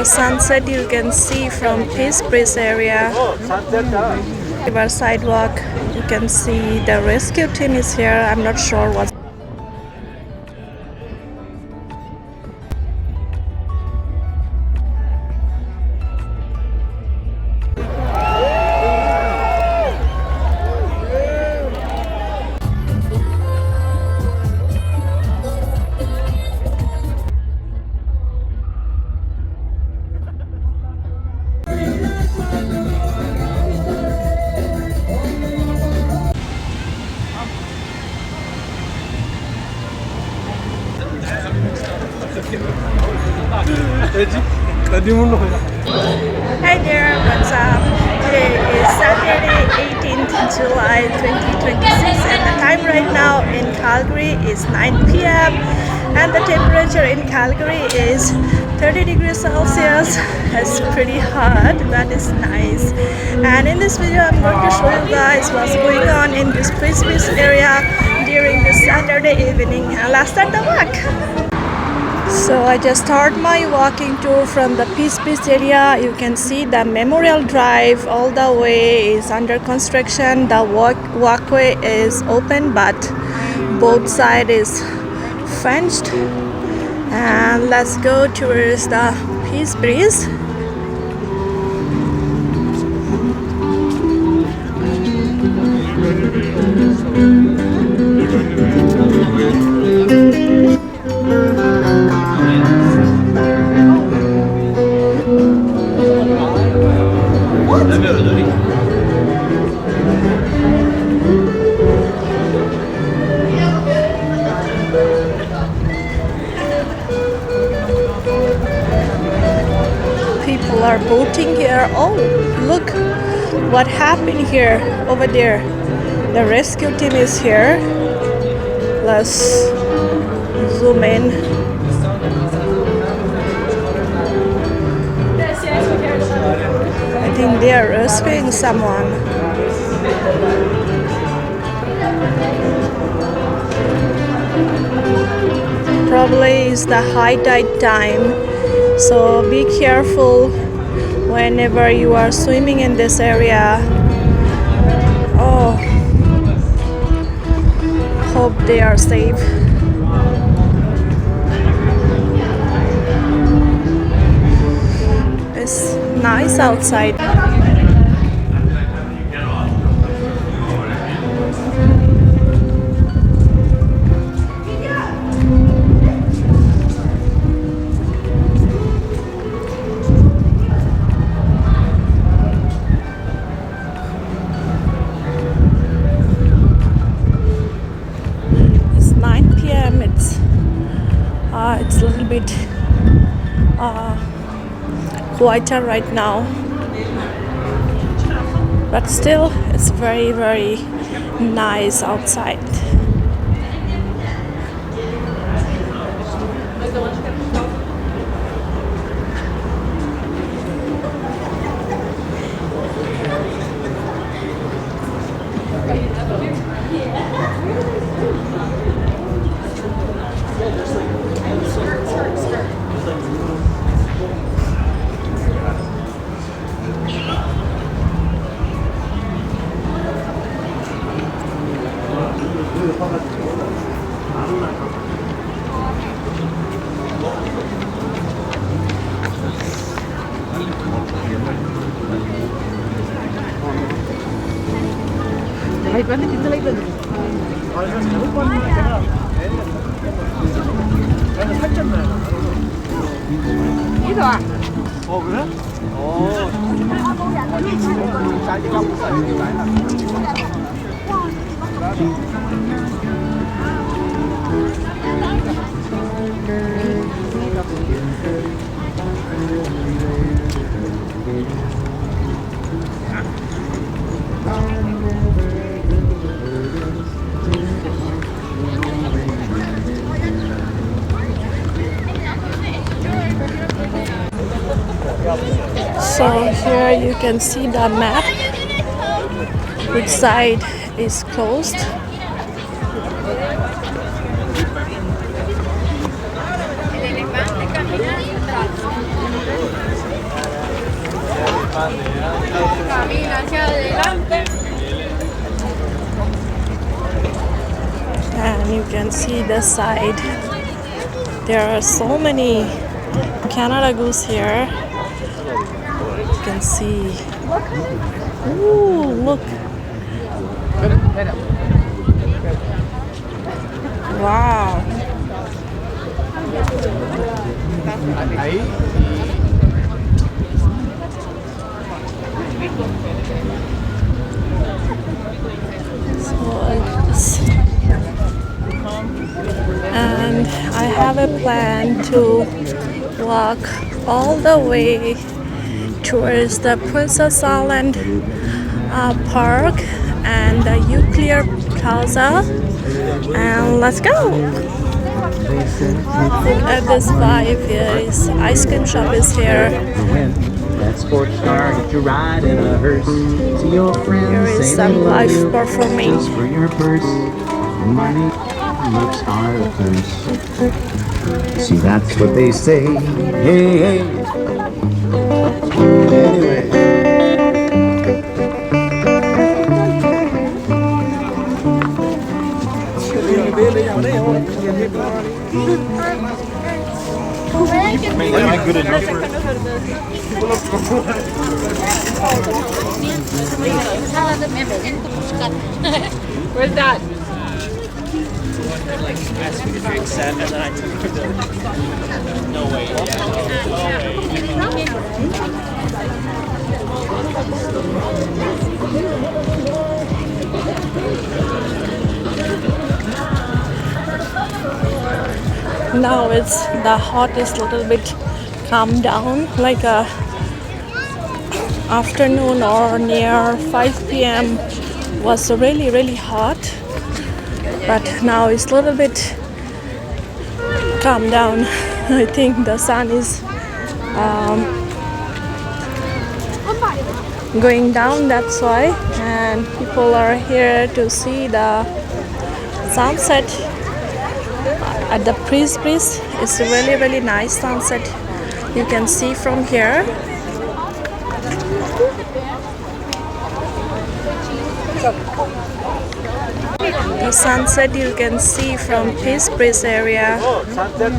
The sunset you can see from Peace Bridge area. River sidewalk, you can see the rescue team is here. I'm not sure what. Hi there, what's up? Today is Saturday, 18th July 2026, and the time right now in Calgary is 9 p.m. and the temperature in Calgary is 30 degrees Celsius. It's pretty hot, that is nice. And in this video, I'm going to show you guys what's going on in this Peace Bridge area during this Saturday evening. Let's start the walk. So I just started my walking tour from the Peace Bridge area. You can see the Memorial Drive all the way is under construction. The walkway is open, but both sides is fenced. And let's go towards the Peace Bridge. People are boating here. Oh, look what happened here over there. The rescue team is here. Let's zoom in. I think they are rescuing someone. Probably is the high tide time, so be careful whenever you are swimming in this area. Oh, hope they are safe. It's nice outside. It's a little bit quieter right now, but still it's very, very nice outside. So here you can see the map, which side is closed. Camina hacia adelante. And you can see the side. There are so many Canada goose here. You can see. Ooh, look. Wow. And I have a plan to walk all the way towards the Princess Island Park and the Eau Claire Plaza, and let's go. Look at this vibe here. Is ice cream shop is here. That sports car, get your ride in a hearse. See your friends. Here is some live performing. Just for your purse. Money looks are a curse. See, that's what they say. Hey, hey. Anyway. Am I good enough for Where's that? asked me to drink set and then I took the bill. No way. Now it's the hot is little bit calm down, like a afternoon or near 5 p.m. was really hot, but now it's a little bit calm down. I think the sun is going down, that's why, and people are here to see the sunset at the breeze. It's a really nice sunset you can see from here. The sunset you can see from Peace Breeze area. Sunset.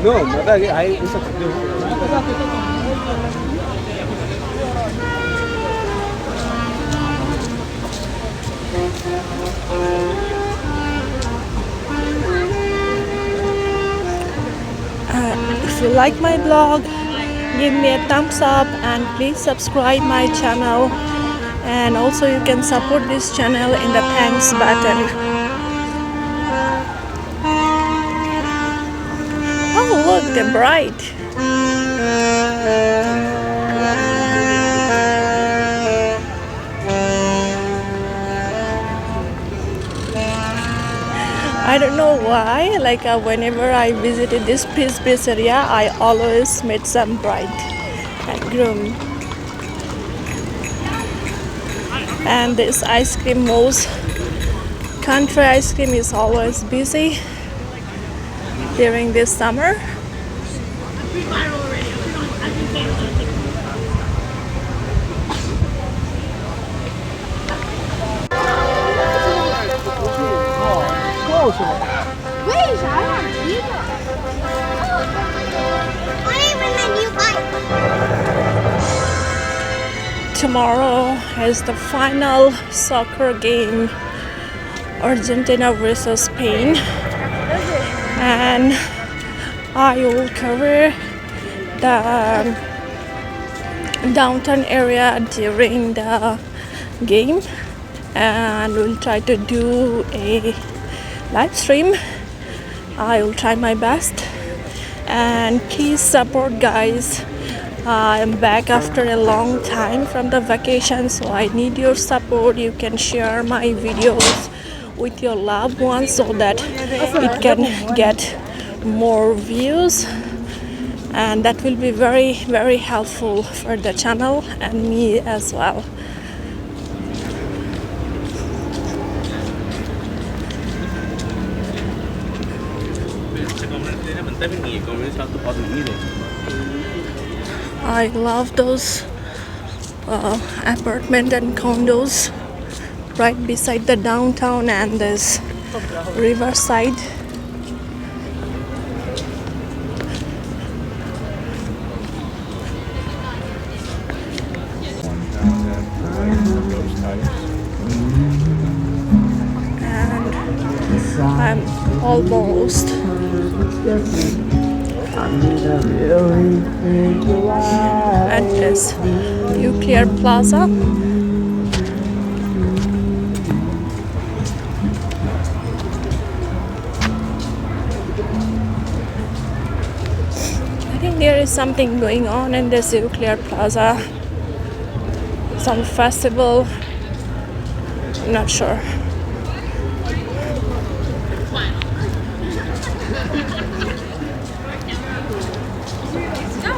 No, If you like my blog, give me a thumbs up and please subscribe my channel, and also you can support this channel in the thanks button. Oh look, they're bright. I don't know why, like whenever I visited this Peace area, I always met some bride and groom. And this ice cream, most country ice cream is always busy during this summer. Tomorrow is the final soccer game, Argentina versus Spain, and I will cover the downtown area during the game, and we'll try to do a live stream. I will try my best, and please support, guys. I'm back after a long time from the vacation, so I need your support. You can share my videos with your loved ones so that it can get more views, and that will be very helpful for the channel and me as well. I love those apartment and condos right beside the downtown and this riverside. And I'm almost at this Eau Claire Plaza. I think there is something going on in this Eau Claire Plaza. Some festival. I'm not sure.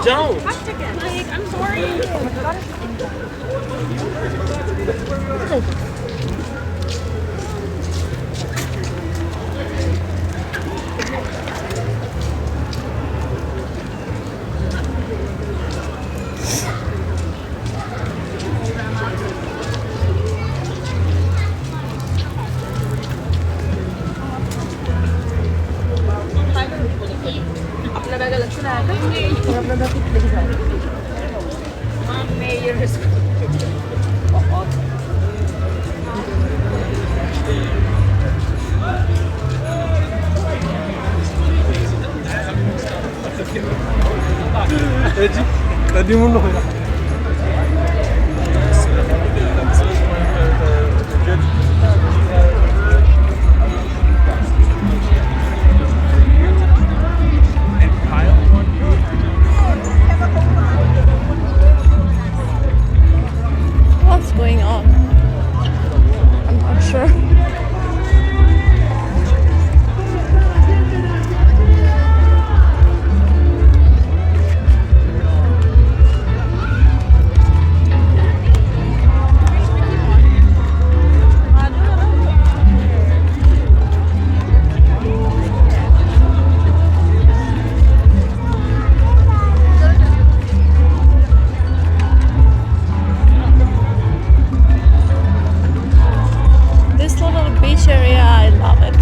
Don't. I'm sorry. What's going on? I'm not sure. This little beach area, I love it.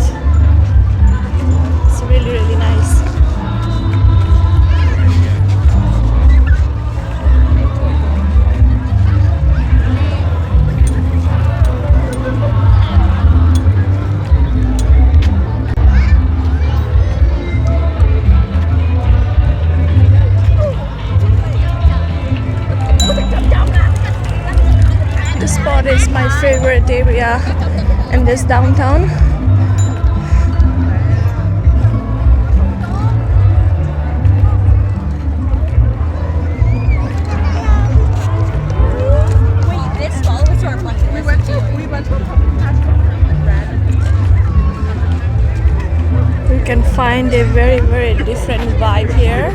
It's really, really nice. This spot is my favorite area in this downtown. Wait, this follows to our bucket list. We went to a You can find a very, very different vibe here.